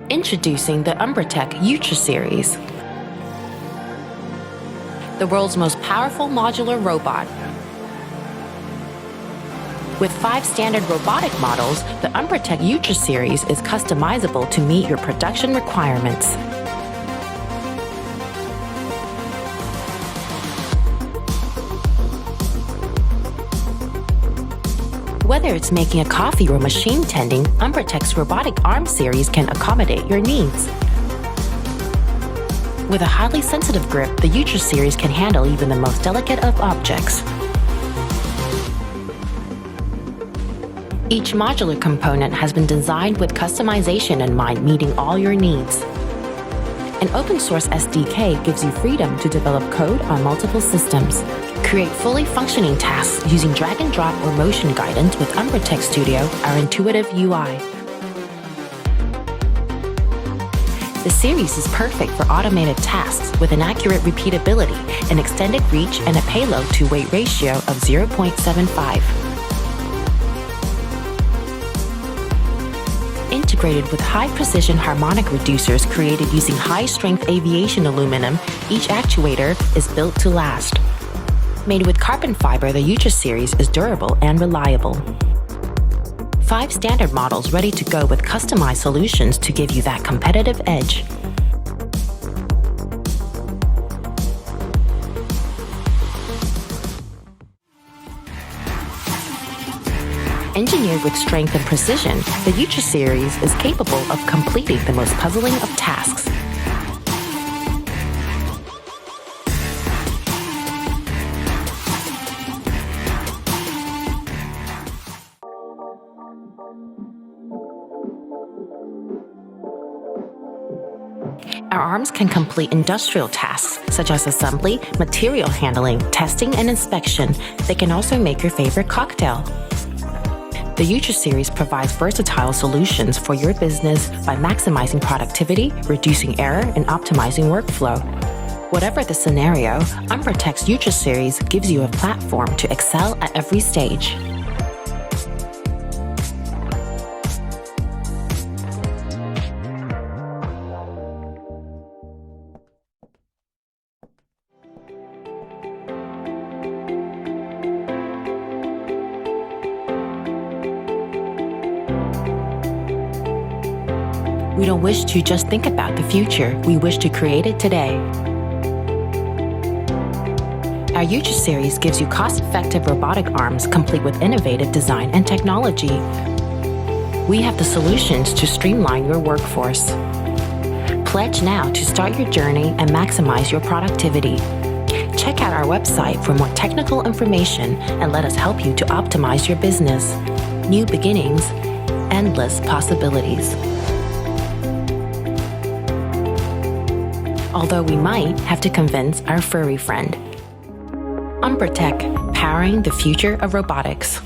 Introducing the UMBRATEK UTRA series, the world's most powerful modular robot. With 5 standard robotic models, the UMBRATEK UTRA series is customizable to meet your production requirements. Whether it's making a coffee or machine tending, UMBRATEK's robotic arm series can accommodate your needs. With a highly sensitive grip, the UTRA series can handle even the most delicate of objects. Each modular component has been designed with customization in mind, meeting all your needs. An open-source SDK gives you freedom to develop code on multiple systems. Create fully functioning tasks using drag and drop or motion guidance with UMBRATEK Studio, our intuitive UI. The series is perfect for automated tasks with an accurate repeatability, an extended reach, and a payload-to-weight ratio of 0.75. Integrated with high-precision harmonic reducers created using high-strength aviation aluminum, each actuator is built to last. Made with carbon fiber, the UTRA series is durable and reliable. 5 standard models ready to go with customized solutions to give you that competitive edge. Engineered with strength and precision, the UTRA series is capable of completing the most puzzling of tasks. Our arms can complete industrial tasks such as assembly, material handling, testing, and inspection. They can also make your favorite cocktail. The UTRA series provides versatile solutions for your business by maximizing productivity, reducing error, and optimizing workflow. Whatever the scenario, UMBRATEK's UTRA series gives you a platform to excel at every stage. We don't wish to just think about the future, we wish to create it today. Our UTRA series gives you cost-effective robotic arms complete with innovative design and technology. We have the solutions to streamline your workforce. Pledge now to start your journey and maximize your productivity. Check out our website for more technical information and let us help you to optimize your business. New beginnings, endless possibilities. Although we might have to convince our furry friend. UMBRATEK, powering the future of robotics.